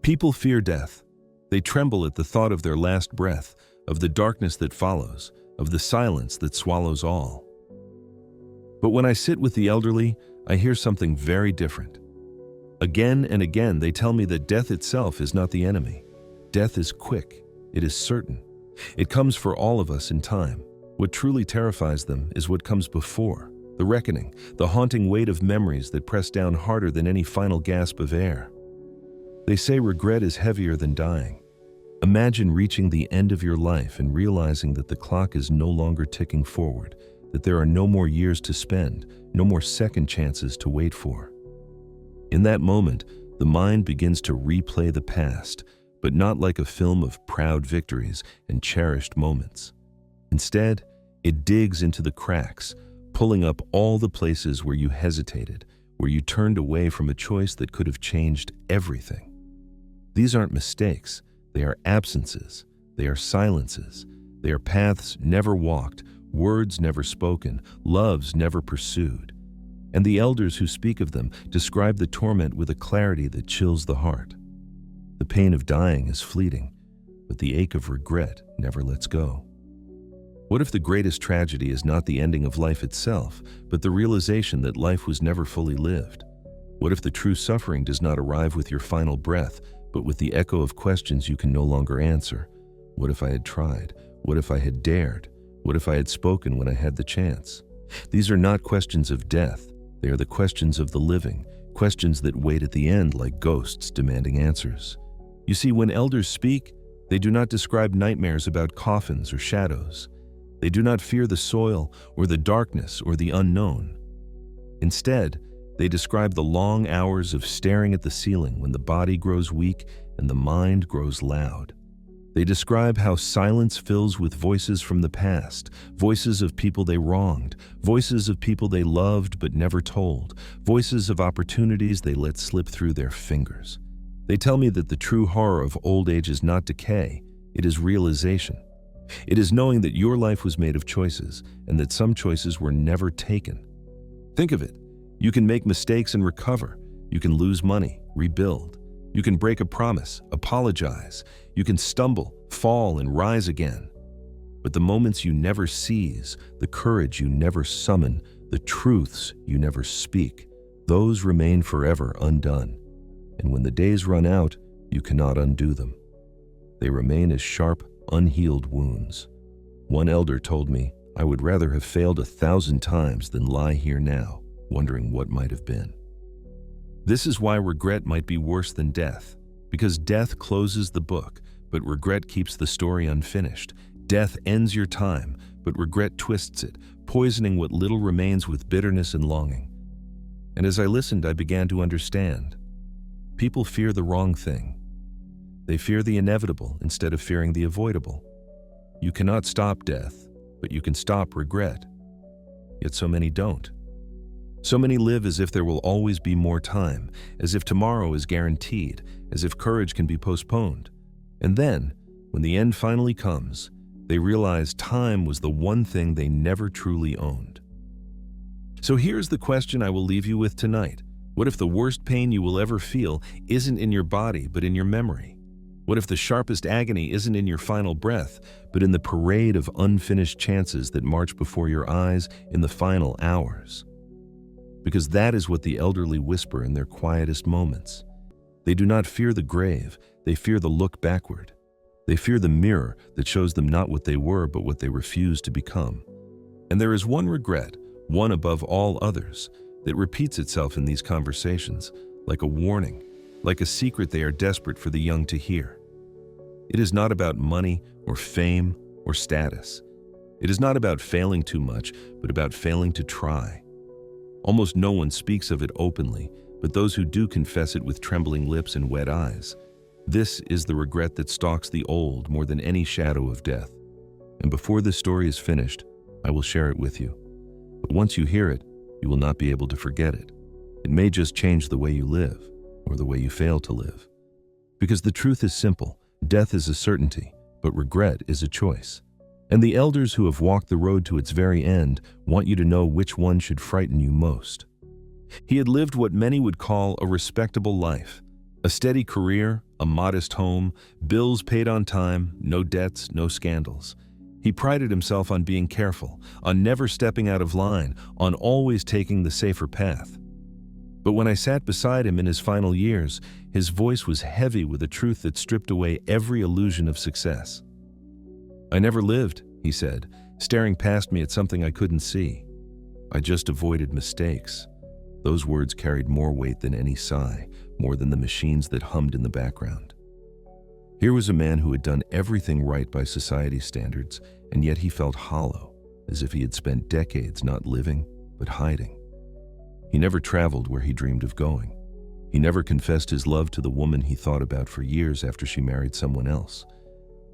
People fear death. They tremble at the thought of their last breath, of the darkness that follows, of the silence that swallows all. But when I sit with the elderly, I hear something very different. Again and again, they tell me that death itself is not the enemy. Death is quick. It is certain. It comes for all of us in time. What truly terrifies them is what comes before, the reckoning, the haunting weight of memories that press down harder than any final gasp of air. They say regret is heavier than dying. Imagine reaching the end of your life and realizing that the clock is no longer ticking forward, that there are no more years to spend, no more second chances to wait for. In that moment, the mind begins to replay the past, but not like a film of proud victories and cherished moments. Instead, it digs into the cracks, pulling up all the places where you hesitated, where you turned away from a choice that could have changed everything. These aren't mistakes. They are absences. They are silences. They are paths never walked, words never spoken, loves never pursued. And the elders who speak of them describe the torment with a clarity that chills the heart. The pain of dying is fleeting, but the ache of regret never lets go. What if the greatest tragedy is not the ending of life itself, but the realization that life was never fully lived? What if the true suffering does not arrive with your final breath, but with the echo of questions you can no longer answer? What if I had tried? What if I had dared? What if I had spoken when I had the chance? These are not questions of death. They are the questions of the living, questions that wait at the end like ghosts demanding answers. You see, when elders speak, they do not describe nightmares about coffins or shadows. They do not fear the soil or the darkness or the unknown. Instead, they describe the long hours of staring at the ceiling when the body grows weak and the mind grows loud. They describe how silence fills with voices from the past, voices of people they wronged, voices of people they loved but never told, voices of opportunities they let slip through their fingers. They tell me that the true horror of old age is not decay, it is realization. It is knowing that your life was made of choices and that some choices were never taken. Think of it. You can make mistakes and recover. You can lose money, rebuild. You can break a promise, apologize. You can stumble, fall, and rise again. But the moments you never seize, the courage you never summon, the truths you never speak, those remain forever undone. And when the days run out, you cannot undo them. They remain as sharp, unhealed wounds. One elder told me, I would rather have failed 1,000 times than lie here now, wondering what might have been. This is why regret might be worse than death, because death closes the book, but regret keeps the story unfinished. Death ends your time, but regret twists it, poisoning what little remains with bitterness and longing. And as I listened, I began to understand. People fear the wrong thing. They fear the inevitable instead of fearing the avoidable. You cannot stop death, but you can stop regret. Yet so many don't. So many live as if there will always be more time, as if tomorrow is guaranteed, as if courage can be postponed. And then, when the end finally comes, they realize time was the one thing they never truly owned. So here's the question I will leave you with tonight. What if the worst pain you will ever feel isn't in your body, but in your memory? What if the sharpest agony isn't in your final breath, but in the parade of unfinished chances that march before your eyes in the final hours? Because that is what the elderly whisper in their quietest moments. They do not fear the grave, they fear the look backward. They fear the mirror that shows them not what they were, but what they refuse to become. And there is one regret, one above all others, that repeats itself in these conversations, like a warning, like a secret they are desperate for the young to hear. It is not about money or fame or status. It is not about failing too much, but about failing to try. Almost no one speaks of it openly, but those who do confess it with trembling lips and wet eyes. This is the regret that stalks the old more than any shadow of death. And before this story is finished, I will share it with you. But once you hear it, you will not be able to forget it. It may just change the way you live, or the way you fail to live. Because the truth is simple, death is a certainty, but regret is a choice. And the elders who have walked the road to its very end want you to know which one should frighten you most. He had lived what many would call a respectable life, a steady career, a modest home, bills paid on time, no debts, no scandals. He prided himself on being careful, on never stepping out of line, on always taking the safer path. But when I sat beside him in his final years, his voice was heavy with a truth that stripped away every illusion of success. "I never lived," he said, staring past me at something I couldn't see. "I just avoided mistakes." Those words carried more weight than any sigh, more than the machines that hummed in the background. Here was a man who had done everything right by society's standards, and yet he felt hollow, as if he had spent decades not living, but hiding. He never traveled where he dreamed of going. He never confessed his love to the woman he thought about for years after she married someone else.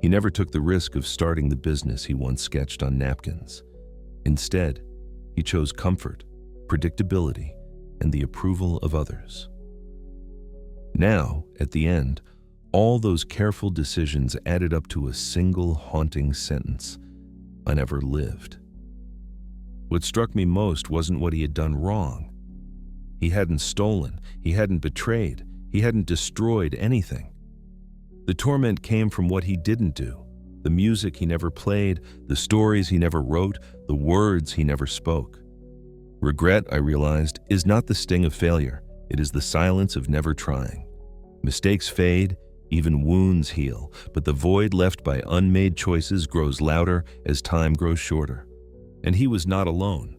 He never took the risk of starting the business he once sketched on napkins. Instead, he chose comfort, predictability, and the approval of others. Now, at the end, all those careful decisions added up to a single haunting sentence: "I never lived." What struck me most wasn't what he had done wrong. He hadn't stolen, he hadn't betrayed, he hadn't destroyed anything. The torment came from what he didn't do: the music he never played, the stories he never wrote, the words he never spoke. Regret, I realized, is not the sting of failure. It is the silence of never trying. Mistakes fade, even wounds heal, but the void left by unmade choices grows louder as time grows shorter. And he was not alone.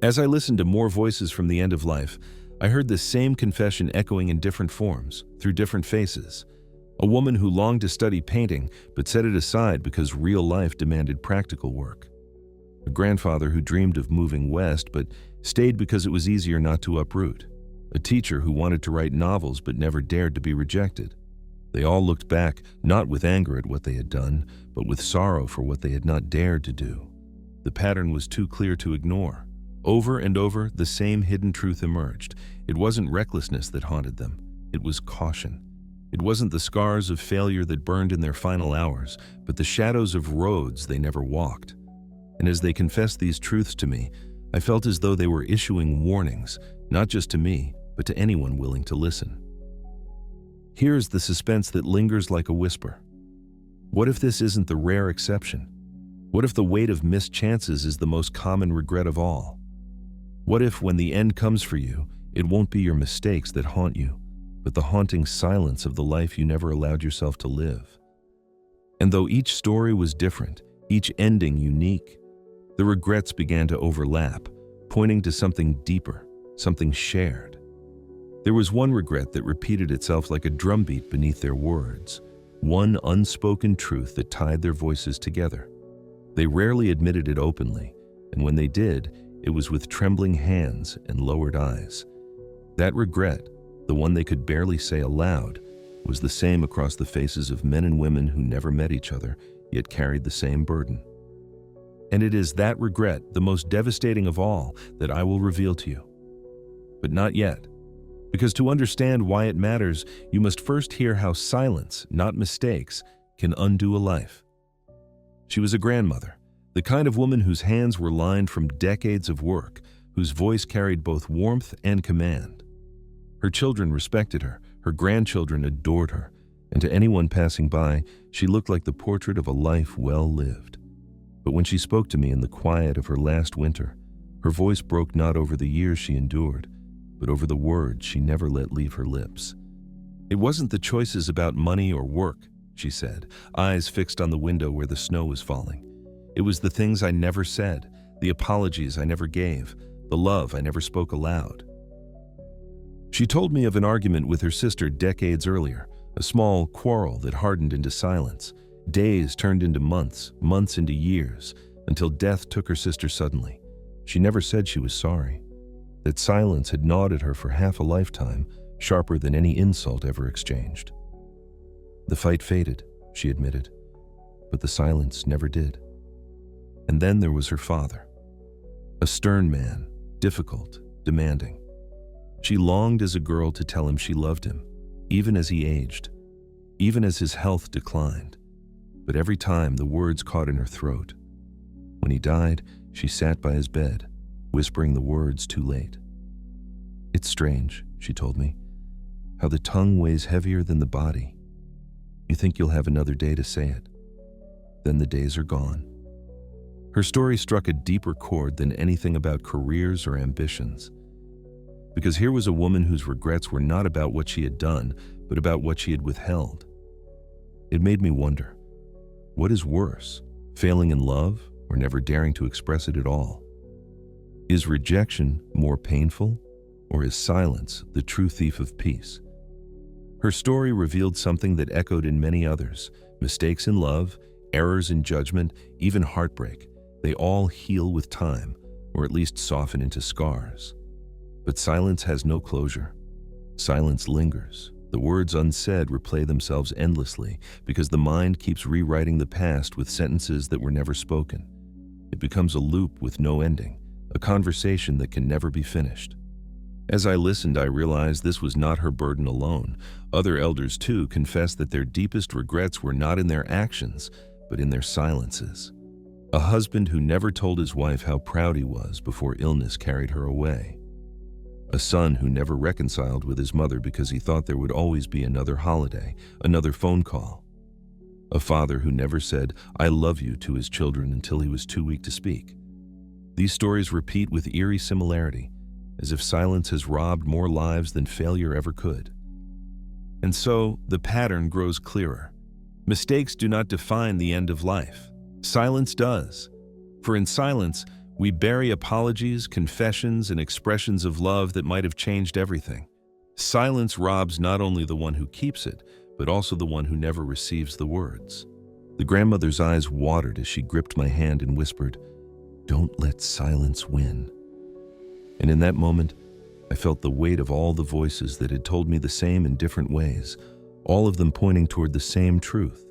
As I listened to more voices from the end of life, I heard the same confession echoing in different forms, through different faces. A woman who longed to study painting, but set it aside because real life demanded practical work. A grandfather who dreamed of moving west, but stayed because it was easier not to uproot. A teacher who wanted to write novels, but never dared to be rejected. They all looked back, not with anger at what they had done, but with sorrow for what they had not dared to do. The pattern was too clear to ignore. Over and over, the same hidden truth emerged. It wasn't recklessness that haunted them. It was caution. It wasn't the scars of failure that burned in their final hours, but the shadows of roads they never walked. And as they confessed these truths to me, I felt as though they were issuing warnings, not just to me, but to anyone willing to listen. Here's the suspense that lingers like a whisper. What if this isn't the rare exception? What if the weight of missed chances is the most common regret of all? What if, when the end comes for you, it won't be your mistakes that haunt you, but the haunting silence of the life you never allowed yourself to live? And though each story was different, each ending unique, the regrets began to overlap, pointing to something deeper, something shared. There was one regret that repeated itself like a drumbeat beneath their words, one unspoken truth that tied their voices together. They rarely admitted it openly, and when they did, it was with trembling hands and lowered eyes. That regret, the one they could barely say aloud, was the same across the faces of men and women who never met each other, yet carried the same burden. And it is that regret, the most devastating of all, that I will reveal to you. But not yet. Because to understand why it matters, you must first hear how silence, not mistakes, can undo a life. She was a grandmother, the kind of woman whose hands were lined from decades of work, whose voice carried both warmth and command. Her children respected her, her grandchildren adored her, and to anyone passing by, she looked like the portrait of a life well lived. But when she spoke to me in the quiet of her last winter, her voice broke not over the years she endured, but over the words she never let leave her lips. It wasn't the choices about money or work, she said, eyes fixed on the window where the snow was falling. It was the things I never said, the apologies I never gave, the love I never spoke aloud. She told me of an argument with her sister decades earlier, a small quarrel that hardened into silence. Days turned into months, months into years, until death took her sister suddenly. She never said she was sorry. That silence had gnawed at her for half a lifetime, sharper than any insult ever exchanged. The fight faded, she admitted, but the silence never did. And then there was her father. A stern man, difficult, demanding. She longed as a girl to tell him she loved him, even as he aged, even as his health declined. But every time the words caught in her throat. When he died, she sat by his bed, whispering the words too late. It's strange, she told me, how the tongue weighs heavier than the body, You think you'll have another day to say it. Then the days are gone. Her story struck a deeper chord than anything about careers or ambitions. Because here was a woman whose regrets were not about what she had done, but about what she had withheld. It made me wonder, what is worse, failing in love or never daring to express it at all? Is rejection more painful, or is silence the true thief of peace? Her story revealed something that echoed in many others. Mistakes in love, errors in judgment, even heartbreak, they all heal with time, or at least soften into scars. But silence has no closure. Silence lingers. The words unsaid replay themselves endlessly because the mind keeps rewriting the past with sentences that were never spoken. It becomes a loop with no ending, a conversation that can never be finished. As I listened, I realized this was not her burden alone. Other elders, too, confessed that their deepest regrets were not in their actions, but in their silences. A husband who never told his wife how proud he was before illness carried her away. A son who never reconciled with his mother because he thought there would always be another holiday, another phone call. A father who never said, "I love you" to his children until he was too weak to speak. These stories repeat with eerie similarity, as if silence has robbed more lives than failure ever could. And so, the pattern grows clearer. Mistakes do not define the end of life. Silence does. For in silence, we bury apologies, confessions, and expressions of love that might have changed everything. Silence robs not only the one who keeps it, but also the one who never receives the words. The grandmother's eyes watered as she gripped my hand and whispered, "Don't let silence win." And in that moment, I felt the weight of all the voices that had told me the same in different ways, all of them pointing toward the same truth,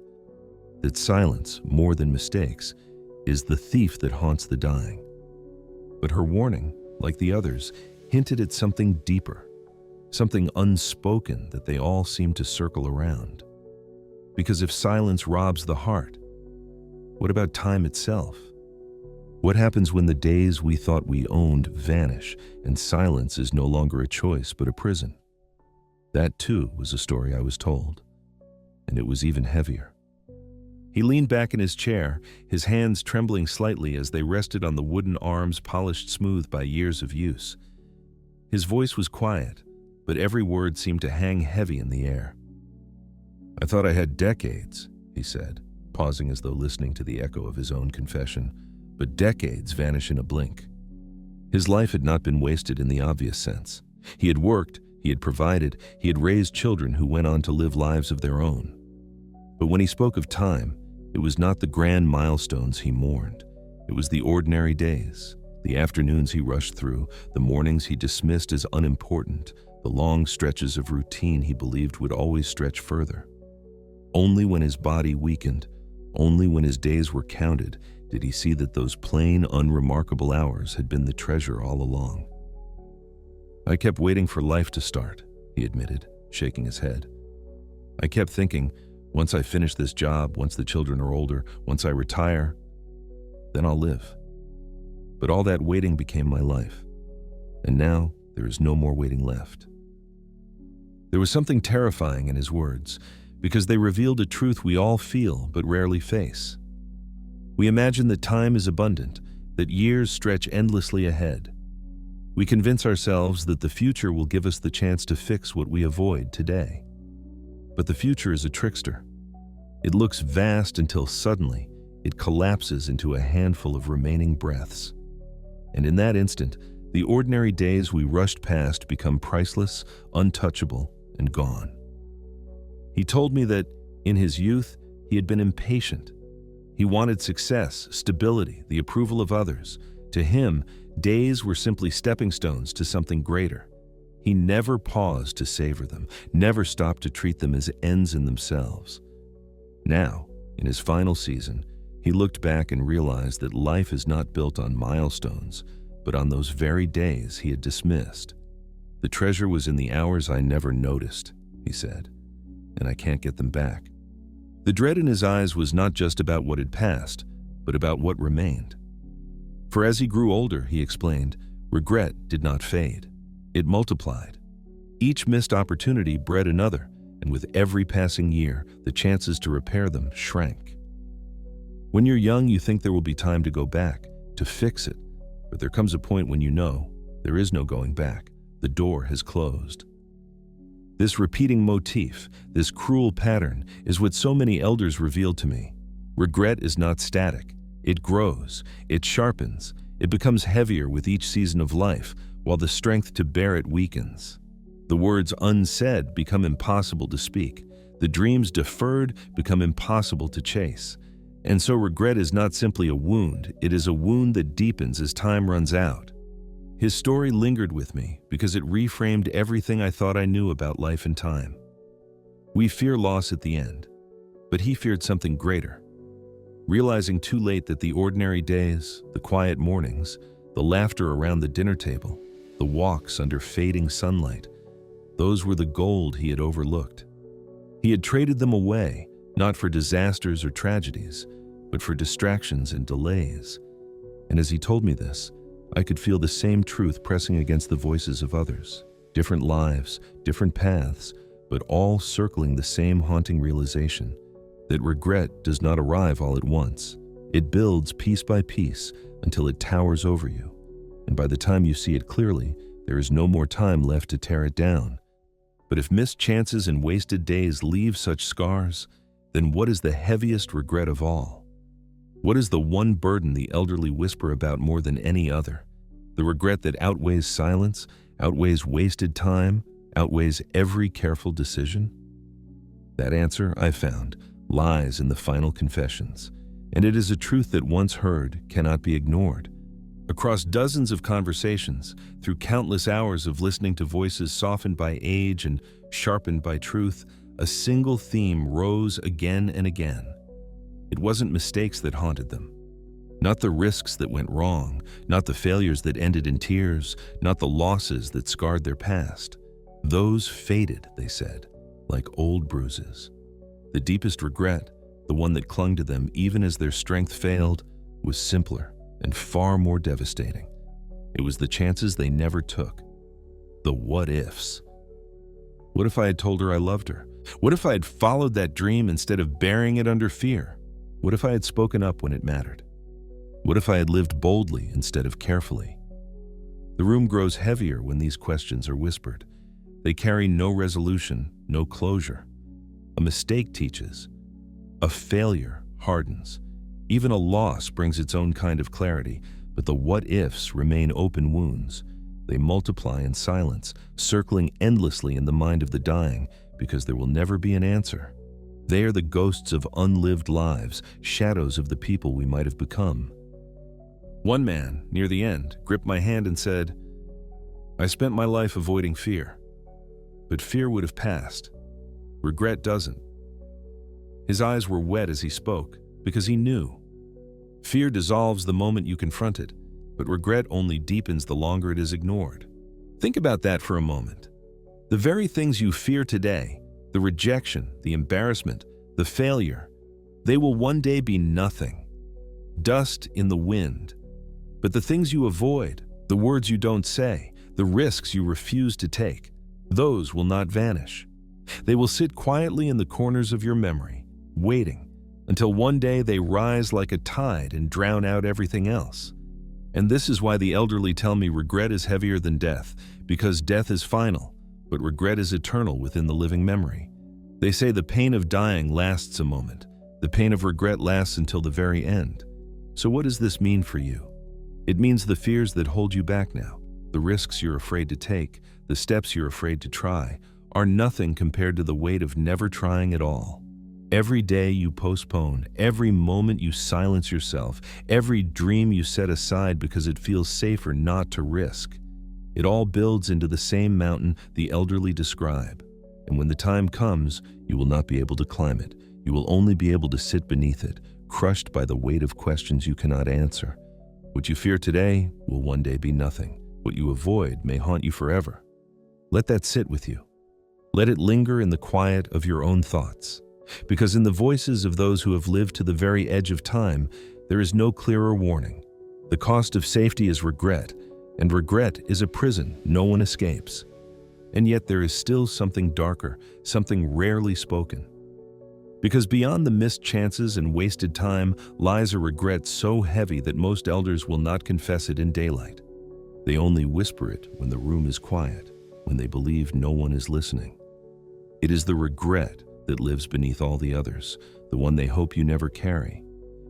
that silence, more than mistakes, is the thief that haunts the dying. But her warning, like the others, hinted at something deeper, something unspoken that they all seemed to circle around. Because if silence robs the heart, what about time itself? What happens when the days we thought we owned vanish and silence is no longer a choice but a prison? That too was a story I was told, and it was even heavier. He leaned back in his chair, his hands trembling slightly as they rested on the wooden arms polished smooth by years of use. His voice was quiet, but every word seemed to hang heavy in the air. "I thought I had decades," he said, pausing as though listening to the echo of his own confession. But decades vanish in a blink. His life had not been wasted in the obvious sense. He had worked, he had provided, he had raised children who went on to live lives of their own. But when he spoke of time, it was not the grand milestones he mourned. It was the ordinary days, the afternoons he rushed through, the mornings he dismissed as unimportant, the long stretches of routine he believed would always stretch further. Only when his body weakened, only when his days were counted, did he see that those plain, unremarkable hours had been the treasure all along. "I kept waiting for life to start," he admitted, shaking his head. "I kept thinking, once I finish this job, once the children are older, once I retire, then I'll live. But all that waiting became my life. And now there is no more waiting left." There was something terrifying in his words, because they revealed a truth we all feel but rarely face. We imagine that time is abundant, that years stretch endlessly ahead. We convince ourselves that the future will give us the chance to fix what we avoid today. But the future is a trickster. It looks vast until suddenly it collapses into a handful of remaining breaths. And in that instant, the ordinary days we rushed past become priceless, untouchable, and gone. He told me that, in his youth, he had been impatient. He wanted success, stability, the approval of others. To him, days were simply stepping stones to something greater. He never paused to savor them, never stopped to treat them as ends in themselves. Now, in his final season, he looked back and realized that life is not built on milestones, but on those very days he had dismissed. "The treasure was in the hours I never noticed," he said, "and I can't get them back." The dread in his eyes was not just about what had passed, but about what remained. For as he grew older, he explained, regret did not fade. It multiplied. Each missed opportunity bred another, and with every passing year, the chances to repair them shrank. When you're young, you think there will be time to go back, to fix it, but there comes a point when you know there is no going back. The door has closed. This repeating motif, this cruel pattern, is what so many elders revealed to me. Regret is not static. It grows, it sharpens, it becomes heavier with each season of life, while the strength to bear it weakens. The words unsaid become impossible to speak. The dreams deferred become impossible to chase. And so regret is not simply a wound, it is a wound that deepens as time runs out. His story lingered with me because it reframed everything I thought I knew about life and time. We fear loss at the end, but he feared something greater. Realizing too late that the ordinary days, the quiet mornings, the laughter around the dinner table, the walks under fading sunlight, those were the gold he had overlooked. He had traded them away, not for disasters or tragedies, but for distractions and delays. And as he told me this, I could feel the same truth pressing against the voices of others. Different lives, different paths, but all circling the same haunting realization that regret does not arrive all at once. It builds piece by piece until it towers over you. And by the time you see it clearly, there is no more time left to tear it down. But if missed chances and wasted days leave such scars, then what is the heaviest regret of all? What is the one burden the elderly whisper about more than any other? The regret that outweighs silence, outweighs wasted time, outweighs every careful decision? That answer, I found, lies in the final confessions, and it is a truth that once heard cannot be ignored. Across dozens of conversations, through countless hours of listening to voices softened by age and sharpened by truth, a single theme rose again and again. It wasn't mistakes that haunted them, not the risks that went wrong, not the failures that ended in tears, not the losses that scarred their past. Those faded, they said, like old bruises. The deepest regret, the one that clung to them even as their strength failed, was simpler and far more devastating. It was the chances they never took, the what-ifs. What if I had told her I loved her? What if I had followed that dream instead of burying it under fear? What if I had spoken up when it mattered? What if I had lived boldly instead of carefully? The room grows heavier when these questions are whispered. They carry no resolution, no closure. A mistake teaches. A failure hardens. Even a loss brings its own kind of clarity, but the what-ifs remain open wounds. They multiply in silence, circling endlessly in the mind of the dying, because there will never be an answer. They are the ghosts of unlived lives, shadows of the people we might have become. One man, near the end, gripped my hand and said, "I spent my life avoiding fear, but fear would have passed. Regret doesn't." His eyes were wet as he spoke, because he knew. Fear dissolves the moment you confront it, but regret only deepens the longer it is ignored. Think about that for a moment. The very things you fear today, the rejection, the embarrassment, the failure, they will one day be nothing. Dust in the wind. But the things you avoid, the words you don't say, the risks you refuse to take, those will not vanish. They will sit quietly in the corners of your memory, waiting, until one day they rise like a tide and drown out everything else. And this is why the elderly tell me regret is heavier than death, because death is final, but regret is eternal within the living memory. They say the pain of dying lasts a moment. The pain of regret lasts until the very end. So what does this mean for you? It means the fears that hold you back now, the risks you're afraid to take, the steps you're afraid to try, are nothing compared to the weight of never trying at all. Every day you postpone, every moment you silence yourself, every dream you set aside because it feels safer not to risk. It all builds into the same mountain the elderly describe. And when the time comes, you will not be able to climb it. You will only be able to sit beneath it, crushed by the weight of questions you cannot answer. What you fear today will one day be nothing. What you avoid may haunt you forever. Let that sit with you. Let it linger in the quiet of your own thoughts. Because in the voices of those who have lived to the very edge of time, there is no clearer warning. The cost of safety is regret, and regret is a prison no one escapes. And yet there is still something darker, something rarely spoken. Because beyond the missed chances and wasted time lies a regret so heavy that most elders will not confess it in daylight. They only whisper it when the room is quiet, when they believe no one is listening. It is the regret that lives beneath all the others, the one they hope you never carry.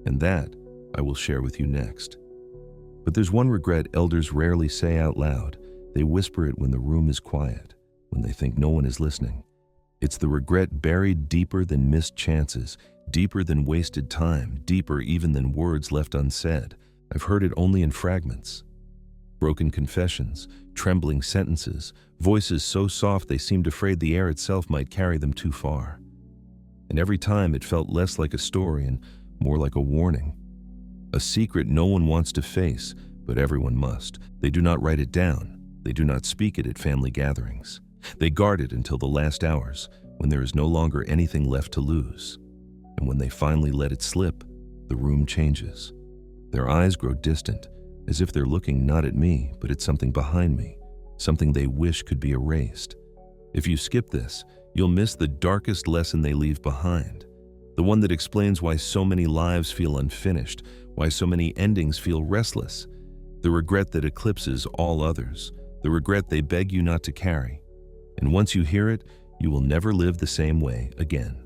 And that I will share with you next. But there's one regret elders rarely say out loud. They whisper it when the room is quiet, when they think no one is listening. It's the regret buried deeper than missed chances, deeper than wasted time, deeper even than words left unsaid. I've heard it only in fragments. Broken confessions, trembling sentences, voices so soft they seemed afraid the air itself might carry them too far. And every time it felt less like a story and more like a warning. A secret no one wants to face, but everyone must. They do not write it down. They do not speak it at family gatherings. They guard it until the last hours, when there is no longer anything left to lose. And when they finally let it slip, the room changes. Their eyes grow distant, as if they're looking not at me, but at something behind me, something they wish could be erased. If you skip this, you'll miss the darkest lesson they leave behind, the one that explains why so many lives feel unfinished, why so many endings feel restless, the regret that eclipses all others, the regret they beg you not to carry. And once you hear it, you will never live the same way again.